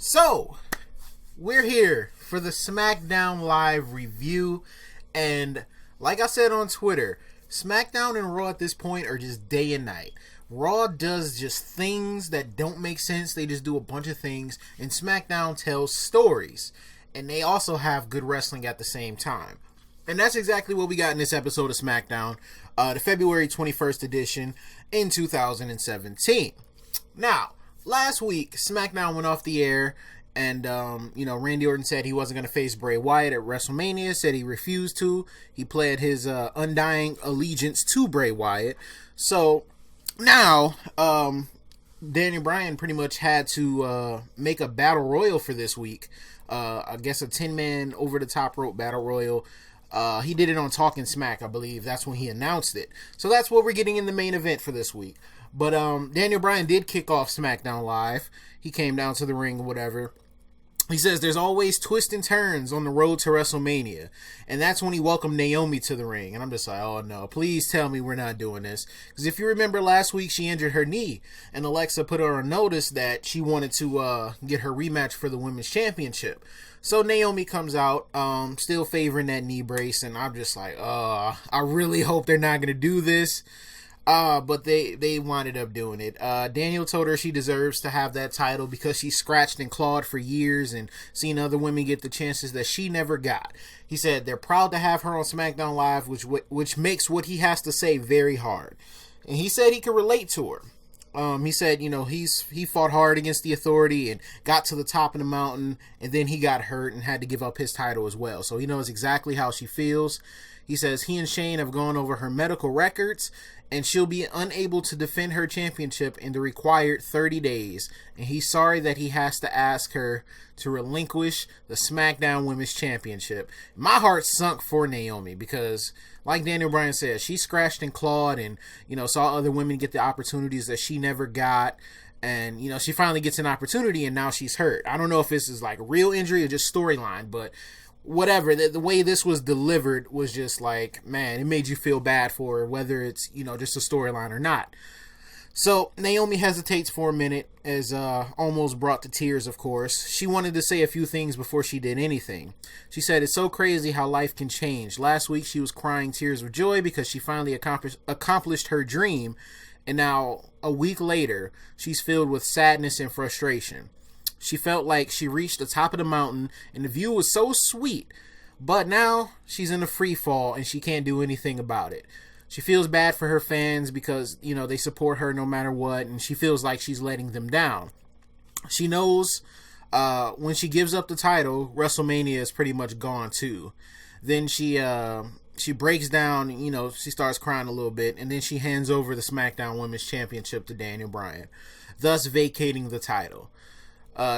So, we're here for the SmackDown Live review, and like I said on Twitter, SmackDown and Raw at this point are just day and night. Raw does just things that don't make sense, they just do a bunch of things, and SmackDown tells stories. And they also have good wrestling at the same time. And that's exactly what we got in this episode of SmackDown, the February 21st edition in 2017. Now, last week, SmackDown went off the air, and, Randy Orton said he wasn't going to face Bray Wyatt at WrestleMania, said he refused to. He pledged his undying allegiance to Bray Wyatt. So, now, Daniel Bryan pretty much had to make a battle royal for this week. I guess a 10-man over-the-top rope battle royal. He did it on Talking Smack, I believe. That's when he announced it. So that's what we're getting in the main event for this week. But Daniel Bryan did kick off SmackDown Live. He came down to the ring or whatever. He says there's always twists and turns on the road to WrestleMania. And that's when he welcomed Naomi to the ring. And I'm just like, oh no, please tell me we're not doing this. Because if you remember last week, she injured her knee. And Alexa put her on notice that she wanted to get her rematch for the Women's Championship. So Naomi comes out, still favoring that knee brace. And I'm just like, I really hope they're not going to do this. But they winded up doing it. Daniel told her she deserves to have that title because she scratched and clawed for years and seen other women get the chances that she never got. He said they're proud to have her on SmackDown Live, which makes what he has to say very hard. And he said he could relate to her. He said, he fought hard against the Authority and got to the top of the mountain, and then he got hurt and had to give up his title as well. So he knows exactly how she feels. He says he and Shane have gone over her medical records, and she'll be unable to defend her championship in the required 30 days. And he's sorry that he has to ask her to relinquish the SmackDown Women's Championship. My heart sunk for Naomi because, like Daniel Bryan said, she scratched and clawed and, saw other women get the opportunities that she never got. And, she finally gets an opportunity and now she's hurt. I don't know if this is like a real injury or just storyline, but whatever, the way this was delivered was just like, man, it made you feel bad for her, whether it's, just a storyline or not. So Naomi hesitates for a minute, as almost brought to tears, of course. She wanted to say a few things before she did anything. She said, it's so crazy how life can change. Last week she was crying tears of joy because she finally accomplished her dream, and now a week later she's filled with sadness and frustration. She felt like she reached the top of the mountain and the view was so sweet, but now she's in a free fall and she can't do anything about it. She feels bad for her fans because, they support her no matter what, and she feels like she's letting them down. She knows when she gives up the title, WrestleMania is pretty much gone too. Then she breaks down, she starts crying a little bit, and then she hands over the SmackDown Women's Championship to Daniel Bryan, thus vacating the title.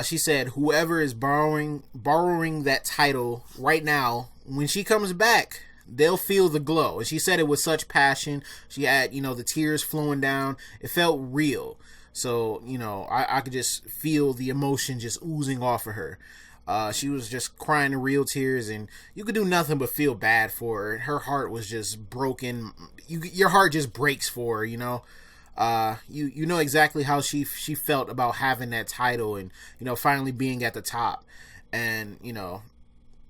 She said whoever is borrowing that title right now, when she comes back, they'll feel the glow. And she said it with such passion. She had, the tears flowing down. It felt real. So, I could just feel the emotion just oozing off of her. She was just crying the real tears, and you could do nothing but feel bad for her. Her heart was just broken. Your heart just breaks for her, you know exactly how she felt about having that title and, finally being at the top. And,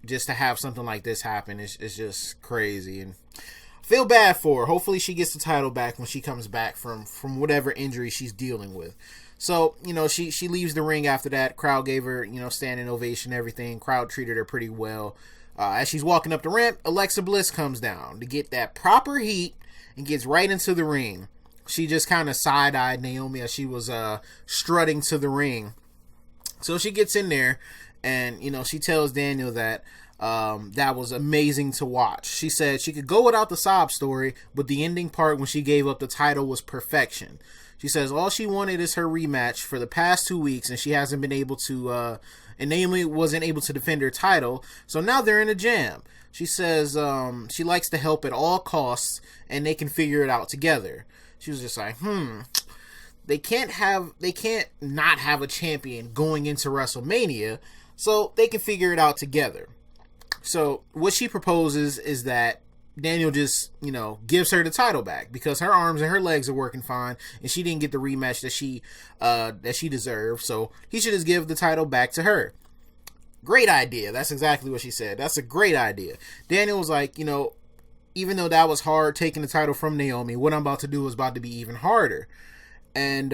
just to have something like this happen is just crazy. And I feel bad for her. Hopefully she gets the title back when she comes back from whatever injury she's dealing with. So, she leaves the ring after that. Crowd gave her, standing ovation, everything. Crowd treated her pretty well. As she's walking up the ramp, Alexa Bliss comes down to get that proper heat and gets right into the ring. She just kind of side-eyed Naomi as she was strutting to the ring. So she gets in there and, she tells Daniel that that was amazing to watch. She said she could go without the sob story, but the ending part when she gave up the title was perfection. She says all she wanted is her rematch for the past 2 weeks, and she hasn't been able to, and Naomi wasn't able to defend her title, so now they're in a jam. She says she likes to help at all costs, and they can figure it out together. She was just like, they can't not have a champion going into WrestleMania, so they can figure it out together. So what she proposes is that Daniel just, gives her the title back because her arms and her legs are working fine, and she didn't get the rematch that she deserved. So he should just give the title back to her. Great idea. That's exactly what she said. That's a great idea. Daniel was like, even though that was hard taking the title from Naomi, what I'm about to do is about to be even harder. And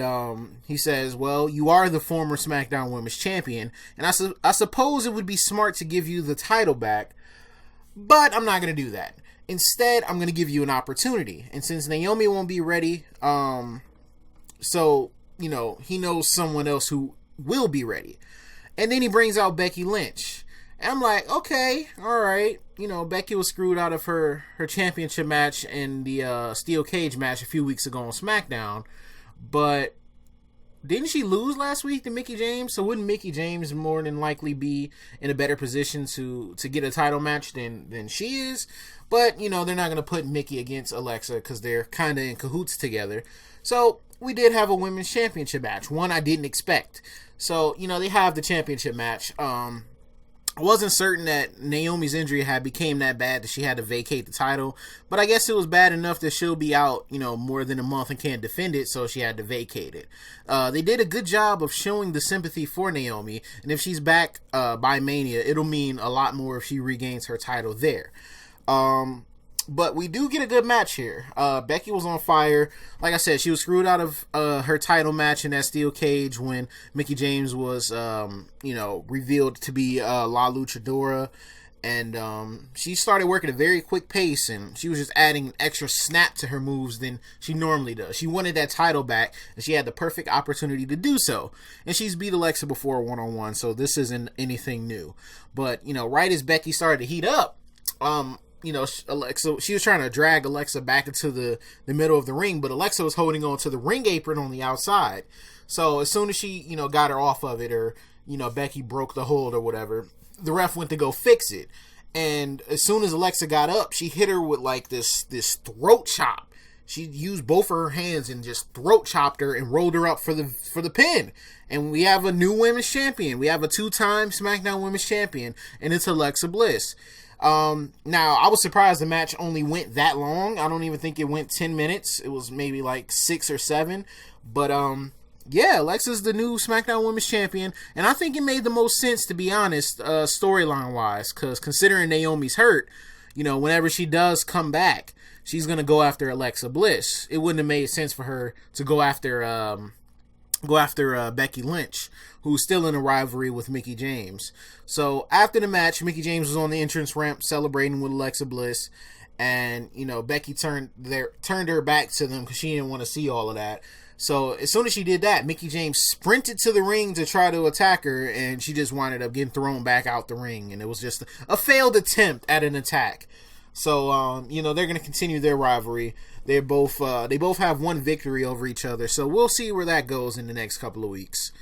he says, well, you are the former SmackDown Women's Champion, and I suppose it would be smart to give you the title back, but I'm not going to do that. Instead, I'm going to give you an opportunity. And since Naomi won't be ready, he knows someone else who will be ready. And then he brings out Becky Lynch. And I'm like, okay, all right. Becky was screwed out of her championship match in the steel cage match a few weeks ago on SmackDown. But didn't she lose last week to Mickie James? So wouldn't Mickie James more than likely be in a better position to get a title match than she is? But, they're not going to put Mickie against Alexa because they're kind of in cahoots together. So we did have a women's championship match, one I didn't expect. So, they have the championship match. I wasn't certain that Naomi's injury had became that bad that she had to vacate the title, but I guess it was bad enough that she'll be out, more than a month and can't defend it, so she had to vacate it. They did a good job of showing the sympathy for Naomi, and if she's back by Mania, it'll mean a lot more if she regains her title there. But we do get a good match here. Becky was on fire. Like I said, she was screwed out of her title match in that steel cage when Mickie James was, revealed to be La Luchadora. And she started working at a very quick pace, and she was just adding an extra snap to her moves than she normally does. She wanted that title back, and she had the perfect opportunity to do so. And she's beat Alexa before one-on-one, so this isn't anything new. But, right as Becky started to heat up, Alexa, she was trying to drag Alexa back into the middle of the ring, but Alexa was holding on to the ring apron on the outside. So as soon as she, got her off of it, or, Becky broke the hold or whatever, the ref went to go fix it. And as soon as Alexa got up, she hit her with like this throat chop. She used both of her hands and just throat chopped her and rolled her up for the pin. And we have a new women's champion. We have a 2-time SmackDown Women's Champion, and it's Alexa Bliss. Now I was surprised the match only went that long. I don't even think it went 10 minutes. It was maybe like 6 or 7. But, Alexa's the new SmackDown Women's Champion. And I think it made the most sense, to be honest, storyline wise, because considering Naomi's hurt, whenever she does come back, she's going to go after Alexa Bliss. It wouldn't have made sense for her to go after Becky Lynch, who's still in a rivalry with Mickie James. So after the match, Mickie James was on the entrance ramp celebrating with Alexa Bliss, and Becky turned her back to them because she didn't want to see all of that. So as soon as she did that, Mickie James sprinted to the ring to try to attack her, and she just wound up getting thrown back out the ring, and it was just a failed attempt at an attack. So they're going to continue their rivalry. They both have one victory over each other, so we'll see where that goes in the next couple of weeks.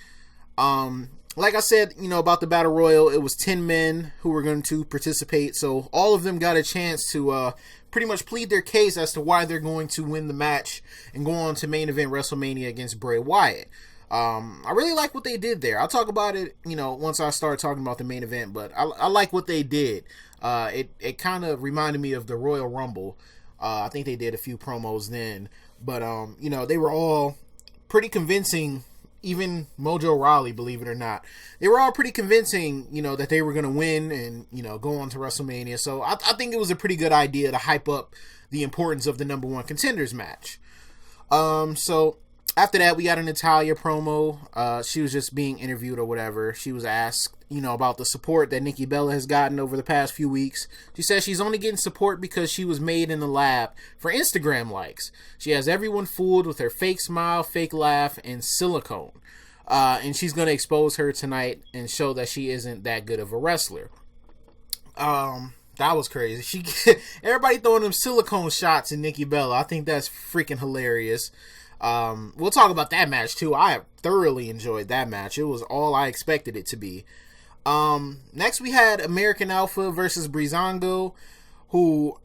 Like I said, about the Battle Royal, it was 10 men who were going to participate, so all of them got a chance to pretty much plead their case as to why they're going to win the match and go on to main event WrestleMania against Bray Wyatt. I really like what they did there. I'll talk about it, once I start talking about the main event, but I like what they did. It kind of reminded me of the Royal Rumble. I think they did a few promos then, but they were all pretty convincing. Even Mojo Rawley, believe it or not, they were all pretty convincing, that they were going to win and, go on to WrestleMania. So I think it was a pretty good idea to hype up the importance of the number 1 Contenders match. So after that, we got a Natalya promo. She was just being interviewed or whatever. She was asked, about the support that Nikki Bella has gotten over the past few weeks. She says she's only getting support because she was made in the lab for Instagram likes. She has everyone fooled with her fake smile, fake laugh, and silicone. And she's going to expose her tonight and show that she isn't that good of a wrestler. That was crazy. Everybody throwing them silicone shots at Nikki Bella. I think that's freaking hilarious. We'll talk about that match too. I thoroughly enjoyed that match. It was all I expected it to be. Next we had American Alpha versus Breezango, who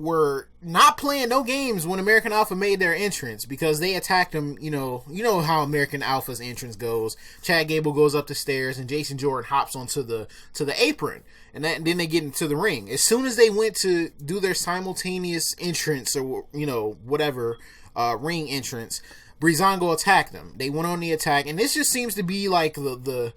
were not playing no games when American Alpha made their entrance, because they attacked them. You know how American Alpha's entrance goes. Chad Gable goes up the stairs and Jason Jordan hops onto the apron, and then they get into the ring. As soon as they went to do their simultaneous entrance, or whatever, ring entrance, Breezango attacked them. They went on the attack, and this just seems to be like the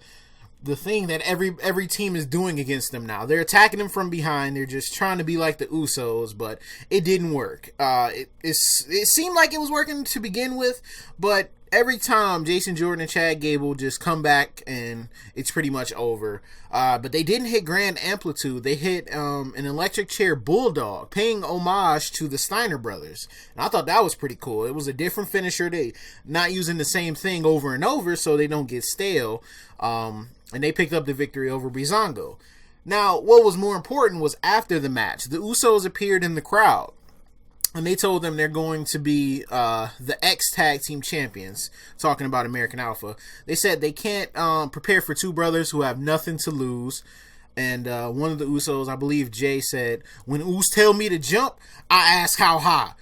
thing that every team is doing against them now. They're attacking them from behind. They're just trying to be like the Usos, but it didn't work. It seemed like it was working to begin with, but every time Jason Jordan and Chad Gable just come back and it's pretty much over. But they didn't hit Grand Amplitude. They hit an electric chair bulldog, paying homage to the Steiner brothers. And I thought that was pretty cool. It was a different finisher. They not using the same thing over and over so they don't get stale. And they picked up the victory over Breezango. Now, what was more important was after the match, the Usos appeared in the crowd, and they told them they're going to be the X Tag Team Champions, talking about American Alpha. They said they can't prepare for two brothers who have nothing to lose. And one of the Usos, I believe Jay, said, "When Us tell me to jump, I ask how high."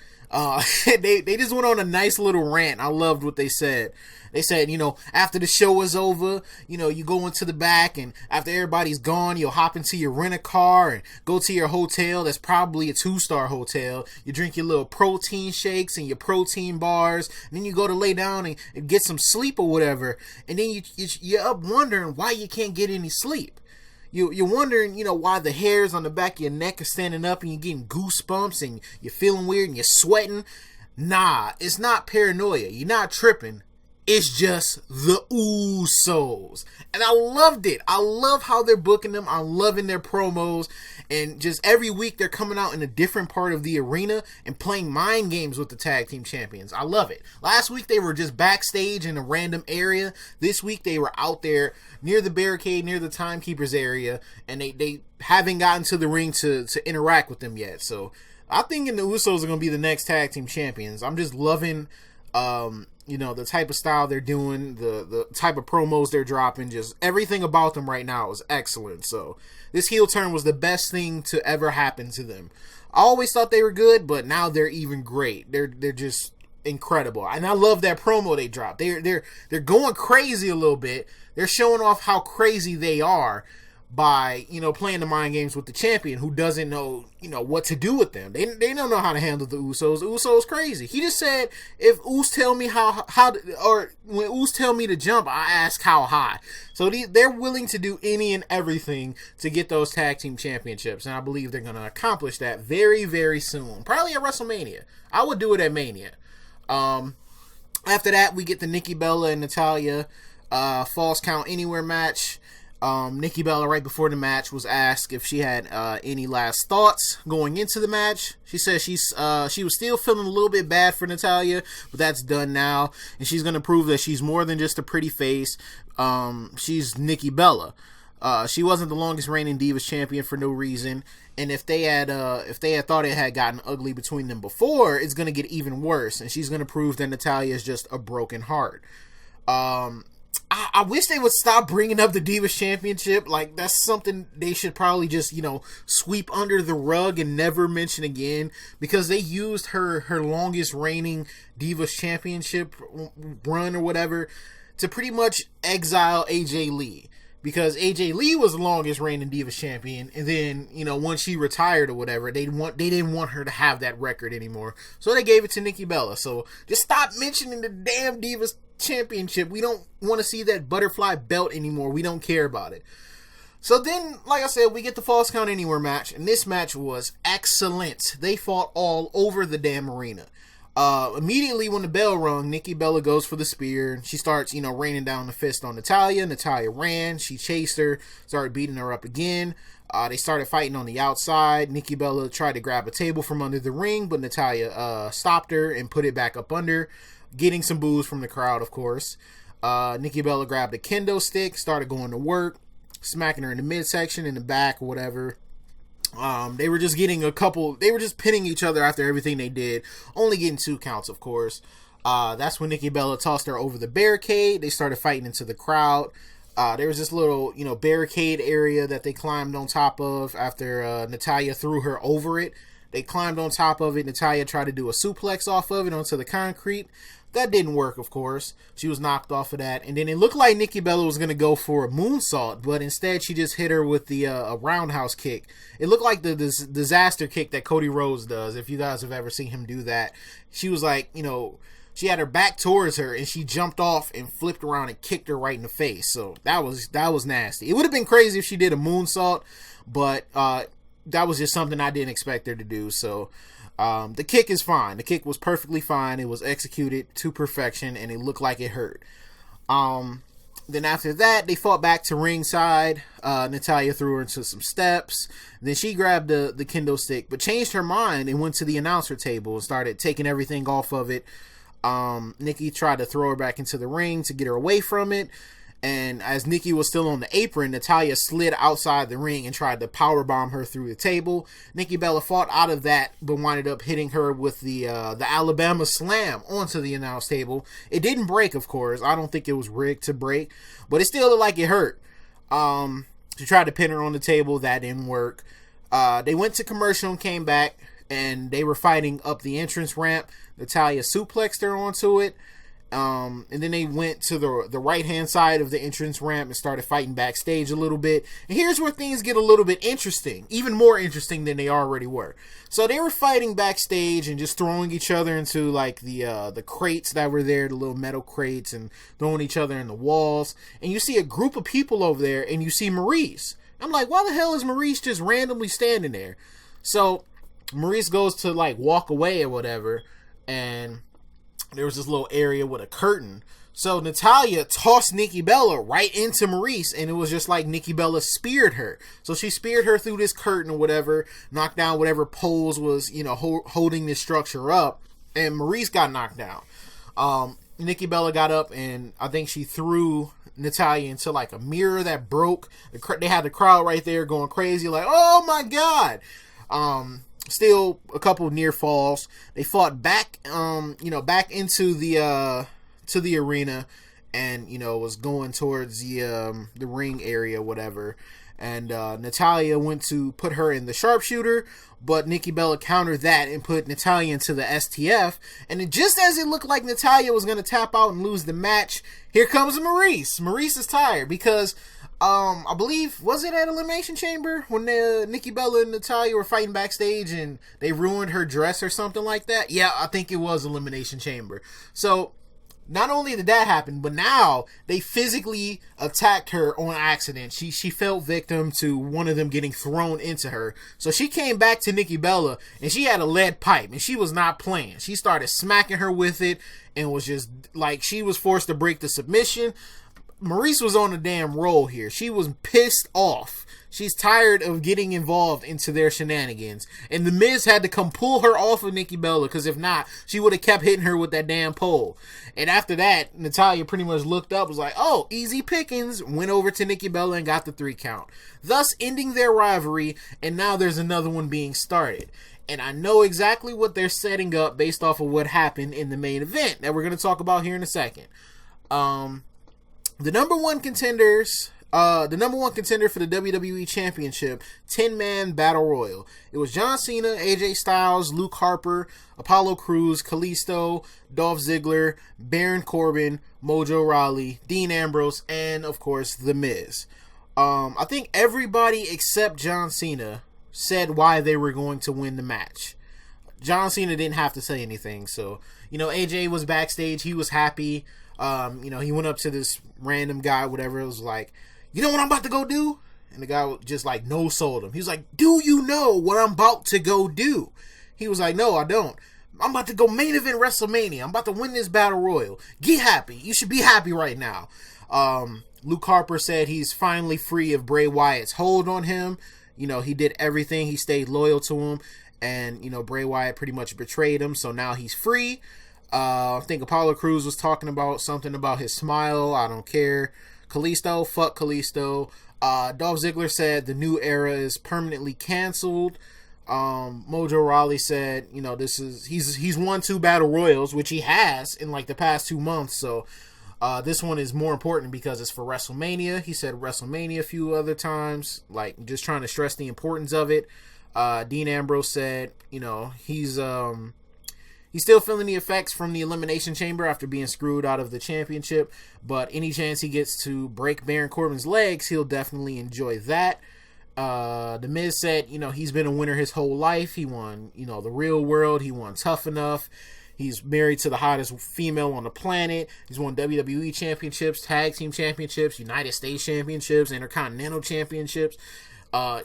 They just went on a nice little rant. I loved what they said. They said, after the show is over, you go into the back, and after everybody's gone, you'll hop into your rent-a-car and go to your hotel. That's probably a 2-star hotel. You drink your little protein shakes and your protein bars, and then you go to lay down and get some sleep or whatever. And then you're up wondering why you can't get any sleep. You're wondering, why the hairs on the back of your neck are standing up and you're getting goosebumps and you're feeling weird and you're sweating. Nah, it's not paranoia. You're not tripping. It's just the Usos. And I loved it. I love how they're booking them. I'm loving their promos. And just every week they're coming out in a different part of the arena and playing mind games with the tag team champions. I love it. Last week they were just backstage in a random area. This week they were out there near the barricade, near the timekeepers area. And they haven't gotten to the ring to interact with them yet. So I think the Usos are going to be the next tag team champions. I'm just loving the type of style they're doing, the type of promos they're dropping, just everything about them right now is excellent. So this heel turn was the best thing to ever happen to them. I always thought they were good, but now they're even great. They're just incredible. And I love that promo they dropped. They're going crazy a little bit. They're showing off how crazy they are by, playing the mind games with the champion who doesn't know, what to do with them. They don't know how to handle the Usos. The Usos crazy. He just said, if Us tell me when Us tell me to jump, I ask how high. So they're willing to do any and everything to get those tag team championships. And I believe they're going to accomplish that very, very soon. Probably at WrestleMania. I would do it at Mania. After that, we get the Nikki Bella and Natalya Falls Count Anywhere match. Nikki Bella, right before the match, was asked if she had any last thoughts going into the match. She said she was still feeling a little bit bad for Natalya, but that's done now, and she's going to prove that she's more than just a pretty face. She's Nikki Bella. She wasn't the longest reigning Divas champion for no reason, and if they had thought it had gotten ugly between them before, it's going to get even worse, and she's going to prove that Natalya is just a broken heart. I wish they would stop bringing up the Divas Championship. Like, that's something they should probably just, sweep under the rug and never mention again, because they used her longest reigning Divas Championship run or whatever to pretty much exile AJ Lee. Because AJ Lee was the longest reigning Divas champion, and then, once she retired or whatever, they didn't want her to have that record anymore. So they gave it to Nikki Bella. So just stop mentioning the damn Divas Championship. We don't want to see that butterfly belt anymore. We don't care about it. So then, like I said, we get the Falls Count Anywhere match, and this match was excellent. They fought all over the damn arena. Immediately when the bell rung, Nikki Bella goes for the spear. She starts, raining down the fist on Natalya. Natalya ran. She chased her, started beating her up again. They started fighting on the outside. Nikki Bella tried to grab a table from under the ring, but Natalya stopped her and put it back up under, getting some boos from the crowd, of course. Nikki Bella grabbed a kendo stick, started going to work, smacking her in the midsection, in the back, or whatever. They were just pinning each other after everything they did, only getting 2 counts, of course. That's when Nikki Bella tossed her over the barricade. They started fighting into the crowd. There was this little, barricade area that they climbed on top of after Natalya threw her over it. They climbed on top of it. Natalya tried to do a suplex off of it onto the concrete. That didn't work, of course. She was knocked off of that. And then it looked like Nikki Bella was going to go for a moonsault, but instead she just hit her with the a roundhouse kick. It looked like the disaster kick that Cody Rhodes does, if you guys have ever seen him do that. She was like, she had her back towards her, and she jumped off and flipped around and kicked her right in the face. So that was nasty. It would have been crazy if she did a moonsault, but that was just something I didn't expect her to do. So the kick is fine. The kick was perfectly fine. It was executed to perfection, and it looked like it hurt. Then after that, they fought back to ringside. Natalya threw her into some steps. Then she grabbed the kendo stick, but changed her mind and went to the announcer table and started taking everything off of it. Nikki tried to throw her back into the ring to get her away from it. And as Nikki was still on the apron, Natalya slid outside the ring and tried to powerbomb her through the table. Nikki Bella fought out of that, but winded up hitting her with the Alabama Slam onto the announce table. It didn't break, of course. I don't think it was rigged to break, but it still looked like it hurt. She tried to pin her on the table. That didn't work. They went to commercial and came back, and they were fighting up the entrance ramp. Natalya suplexed her onto it. And then they went to the right-hand side of the entrance ramp and started fighting backstage a little bit. And here's where things get a little bit interesting, even more interesting than they already were. So they were fighting backstage and just throwing each other into like the crates that were there, the little metal crates, and throwing each other in the walls. And you see a group of people over there, and you see Maurice. I'm like, why the hell is Maurice just randomly standing there? So Maurice goes to like walk away or whatever, and there was this little area with a curtain. So Natalya tossed Nikki Bella right into Maurice, and it was just like Nikki Bella speared her. So she speared her through this curtain or whatever, knocked down whatever poles was, holding this structure up, and Maurice got knocked down. Nikki Bella got up, and I think she threw Natalya into like a mirror that broke. They had the crowd right there going crazy, like, oh my god. Still a couple near falls. They fought back, back into the to the arena, and was going towards the ring area, whatever. And Natalya went to put her in the sharpshooter, but Nikki Bella countered that and put Natalya into the STF. And then just as it looked like Natalya was going to tap out and lose the match, here comes Maurice. Maurice is tired because I believe, was it at Elimination Chamber when Nikki Bella and Natalya were fighting backstage and they ruined her dress or something like that? Yeah, I think it was Elimination Chamber. So not only did that happen, but now they physically attacked her on accident. She fell victim to one of them getting thrown into her. So she came back to Nikki Bella, and she had a lead pipe, and she was not playing. She started smacking her with it, and was just like, she was forced to break the submission. Maurice was on a damn roll here. She was pissed off. She's tired of getting involved into their shenanigans. And The Miz had to come pull her off of Nikki Bella, because if not, she would have kept hitting her with that damn pole. And after that, Natalya pretty much looked up, was like, oh, easy pickings, went over to Nikki Bella and got the 3 count. Thus ending their rivalry, and now there's another one being started. And I know exactly what they're setting up based off of what happened in the main event that we're going to talk about here in a second. The number one contender for the WWE Championship 10-man Battle Royal. It was John Cena, AJ Styles, Luke Harper, Apollo Crews, Kalisto, Dolph Ziggler, Baron Corbin, Mojo Rawley, Dean Ambrose, and of course The Miz. I think everybody except John Cena said why they were going to win the match. John Cena didn't have to say anything, so AJ was backstage, he was happy. He went up to this random guy, whatever, it was like, you know what I'm about to go do? And the guy just like no-sold him. He was like, do you know what I'm about to go do? He was like, no, I don't. I'm about to go main event WrestleMania. I'm about to win this Battle Royal. Get happy. You should be happy right now. Luke Harper said he's finally free of Bray Wyatt's hold on him. He did everything. He stayed loyal to him. And, Bray Wyatt pretty much betrayed him. So now he's free. I think Apollo Crews was talking about something about his smile. I don't care. Kalisto, fuck Kalisto. Dolph Ziggler said the new era is permanently canceled. Mojo Rawley said, he's won 2 battle royals, which he has in like the past 2 months. So this one is more important because it's for WrestleMania. He said WrestleMania a few other times, like just trying to stress the importance of it. Dean Ambrose said, he's still feeling the effects from the Elimination Chamber after being screwed out of the championship, but any chance he gets to break Baron Corbin's legs, he'll definitely enjoy that. The Miz said, he's been a winner his whole life. He won, the real world. He won Tough Enough. He's married to the hottest female on the planet. He's won WWE championships, tag team championships, United States championships, Intercontinental championships.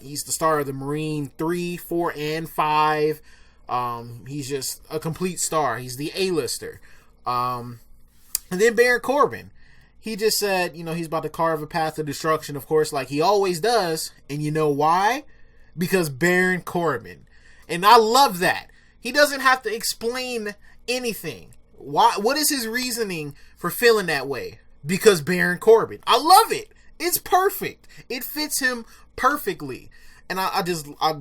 He's the star of the Marine 3, 4, and 5. He's just a complete star. He's the A-lister. And then Baron Corbin. He just said, he's about to carve a path of destruction, of course, like he always does. And you know why? Because Baron Corbin. And I love that. He doesn't have to explain anything. Why? What is his reasoning for feeling that way? Because Baron Corbin. I love it. It's perfect. It fits him perfectly. And I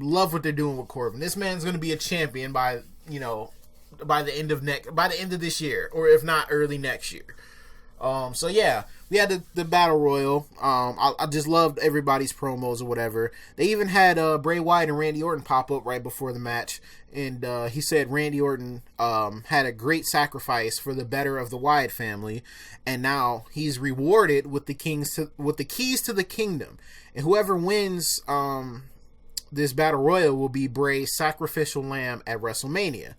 love what they're doing with Corbin. This man's going to be a champion by the end of this year, or if not early next year. So yeah, we had the Battle Royal. I just loved everybody's promos or whatever. They even had Bray Wyatt and Randy Orton pop up right before the match, and he said Randy Orton had a great sacrifice for the better of the Wyatt family, and now he's rewarded with the keys to the kingdom, and whoever wins this Battle Royal will be Bray's sacrificial lamb at WrestleMania.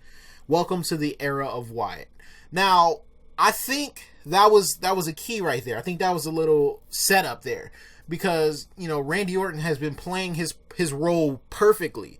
Welcome to the era of Wyatt. Now, I think that was a key right there. I think that was a little setup there, because Randy Orton has been playing his role perfectly,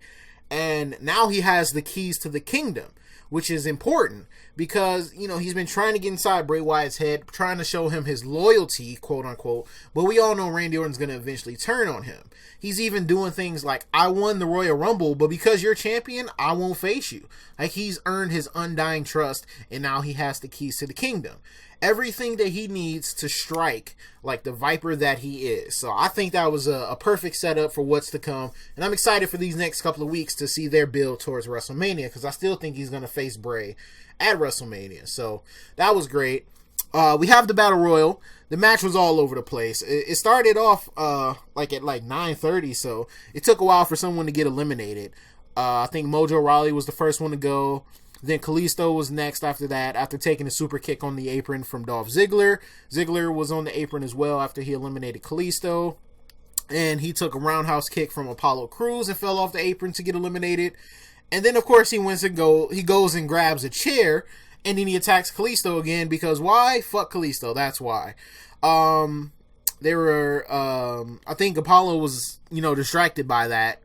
and now he has the keys to the kingdom, which is important because he's been trying to get inside Bray Wyatt's head, trying to show him his loyalty, quote unquote. But we all know Randy Orton's going to eventually turn on him. He's even doing things like, I won the Royal Rumble, but because you're champion, I won't face you. Like, he's earned his undying trust, and now he has the keys to the kingdom. Everything that he needs to strike like the Viper that he is. So I think that was a perfect setup for what's to come. And I'm excited for these next couple of weeks to see their build towards WrestleMania, because I still think he's going to face Bray at WrestleMania. So that was great. We have the Battle Royal. The match was all over the place. It started off at 9:30, so it took a while for someone to get eliminated. I think Mojo Rawley was the first one to go. Then Kalisto was next after that, after taking a super kick on the apron from Dolph Ziggler. Ziggler was on the apron as well after he eliminated Kalisto. And he took a roundhouse kick from Apollo Crews and fell off the apron to get eliminated. And then, of course, he goes and grabs a chair, and then he attacks Kalisto again, because why? Fuck Kalisto, that's why. I think Apollo was, distracted by that,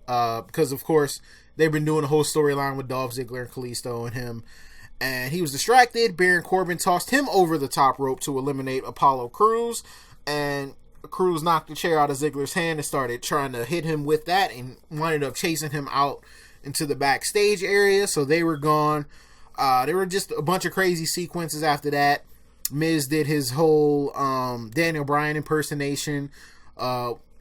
because, of course, they've been doing a whole storyline with Dolph Ziggler and Kalisto and him. And he was distracted. Baron Corbin tossed him over the top rope to eliminate Apollo Crews. And Crews knocked the chair out of Ziggler's hand and started trying to hit him with that, and ended up chasing him out into the backstage area. So they were gone. There were just a bunch of crazy sequences after that. Miz did his whole Daniel Bryan impersonation.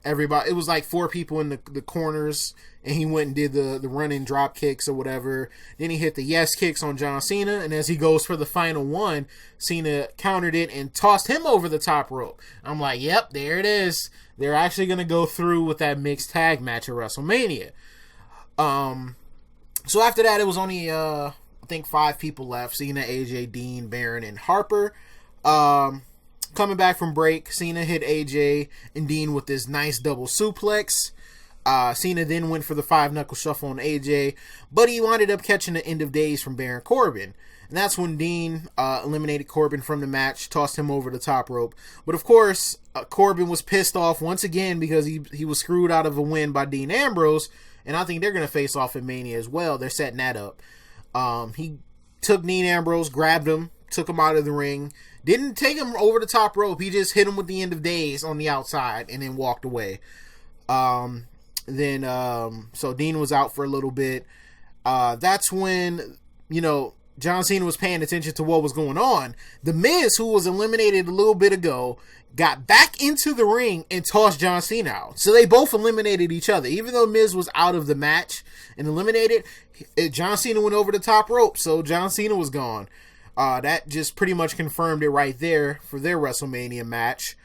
Everybody, it was like 4 people in the corners, and he went and did the running drop kicks or whatever. Then he hit the yes kicks on John Cena, and as he goes for the final one, Cena countered it and tossed him over the top rope. I'm like, yep, there it is. They're actually going to go through with that mixed tag match at WrestleMania. So after that, it was only I think 5 people left: Cena, AJ, Dean, Baron, and Harper. Coming back from break, Cena hit AJ and Dean with this nice double suplex. Cena then went for the 5-knuckle shuffle on AJ, but he wound up catching the end of days from Baron Corbin. And that's when Dean eliminated Corbin from the match, tossed him over the top rope. But of course, Corbin was pissed off once again because he was screwed out of a win by Dean Ambrose, and I think they're going to face off in Mania as well. They're setting that up. He took Dean Ambrose, grabbed him, took him out of the ring. Didn't take him over the top rope. He just hit him with the end of days on the outside and then walked away. So Dean was out for a little bit. That's when, John Cena was paying attention to what was going on. The Miz, who was eliminated a little bit ago, got back into the ring and tossed John Cena out. So they both eliminated each other. Even though Miz was out of the match and eliminated, John Cena went over the top rope. So John Cena was gone. That just pretty much confirmed it right there for their WrestleMania match.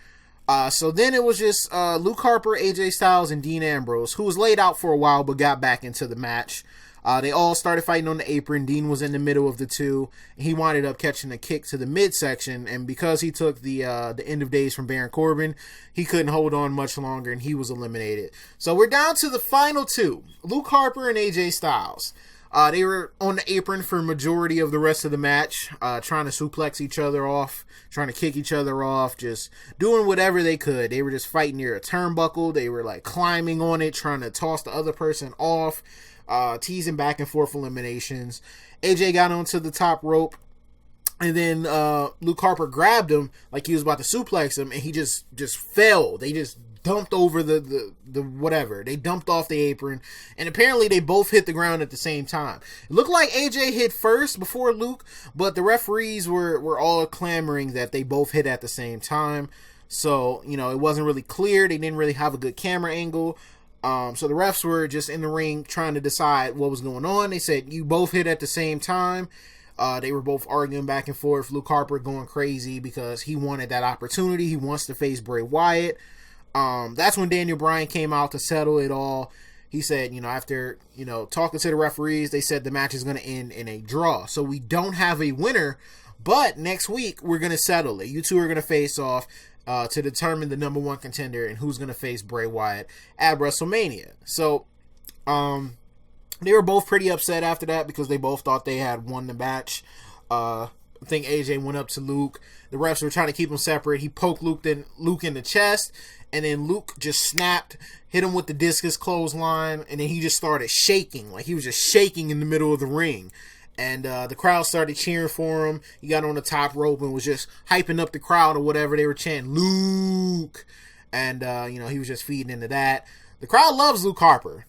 So then it was just Luke Harper, AJ Styles, and Dean Ambrose, who was laid out for a while but got back into the match. They all started fighting on the apron. Dean was in the middle of the two. He wound up catching a kick to the midsection, and because he took the end of days from Baron Corbin, he couldn't hold on much longer, and he was eliminated. So we're down to the final two, Luke Harper and AJ Styles. They were on the apron for majority of the rest of the match, trying to suplex each other off, trying to kick each other off, just doing whatever they could. They were just fighting near a turnbuckle. They were like climbing on it, trying to toss the other person off, teasing back and forth eliminations. AJ got onto the top rope, and then Luke Harper grabbed him like he was about to suplex him, and he just fell. They just dumped over the whatever. They dumped off the apron, and apparently they both hit the ground at the same time. It looked like AJ hit first before Luke, but the referees were all clamoring that they both hit at the same time. So, you know, it wasn't really clear. They didn't really have a good camera angle. So the refs were just in the ring trying to decide what was going on. They said, you both hit at the same time. They were both arguing back and forth. Luke Harper going crazy because he wanted that opportunity. He wants to face Bray Wyatt. That's when Daniel Bryan came out to settle it all. He said, after, talking to the referees, they said the match is going to end in a draw. So we don't have a winner, but next week we're going to settle it. You two are going to face off to determine the number one contender and who's going to face Bray Wyatt at WrestleMania. So, they were both pretty upset after that because they both thought they had won the match. I think AJ went up to Luke. The refs were trying to keep them separate. He poked Luke in the chest, and then Luke just snapped, hit him with the discus clothesline, and then he just started shaking. Like he was just shaking in the middle of the ring. And the crowd started cheering for him. He got on the top rope and was just hyping up the crowd or whatever. They were chanting, Luke! And, he was just feeding into that. The crowd loves Luke Harper.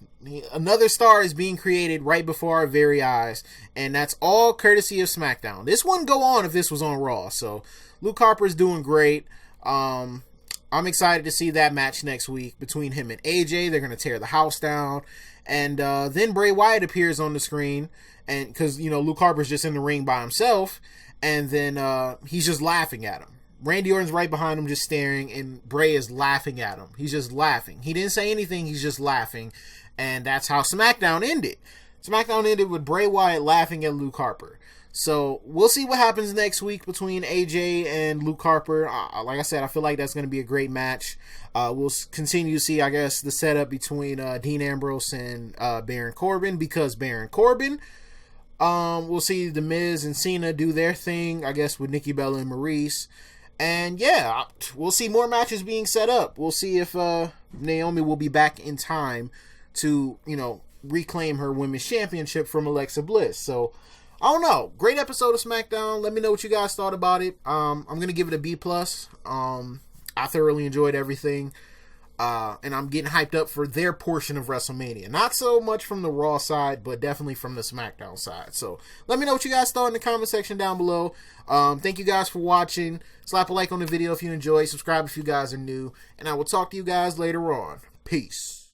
Another star is being created right before our very eyes, and that's all courtesy of SmackDown. This wouldn't go on if this was on Raw, so Luke Harper's doing great. I'm excited to see that match next week between him and AJ. They're going to tear the house down, and then Bray Wyatt appears on the screen, and because, Luke Harper's just in the ring by himself, and then he's just laughing at him. Randy Orton's right behind him just staring, and Bray is laughing at him. He's just laughing. He didn't say anything, he's just laughing. And that's how SmackDown ended. SmackDown ended with Bray Wyatt laughing at Luke Harper. So we'll see what happens next week between AJ and Luke Harper. Like I said, I feel like that's going to be a great match. We'll continue to see, I guess, the setup between Dean Ambrose and Baron Corbin, because Baron Corbin. We'll see The Miz and Cena do their thing, I guess, with Nikki Bella and Maurice. And yeah, we'll see more matches being set up. We'll see if Naomi will be back in time to, reclaim her women's championship from Alexa Bliss. So, I don't know. Great episode of SmackDown. Let me know what you guys thought about it. I'm going to give it a B+. I thoroughly enjoyed everything. And I'm getting hyped up for their portion of WrestleMania. Not so much from the Raw side, but definitely from the SmackDown side. So, let me know what you guys thought in the comment section down below. Thank you guys for watching. Slap a like on the video if you enjoyed. Subscribe if you guys are new. And I will talk to you guys later on. Peace.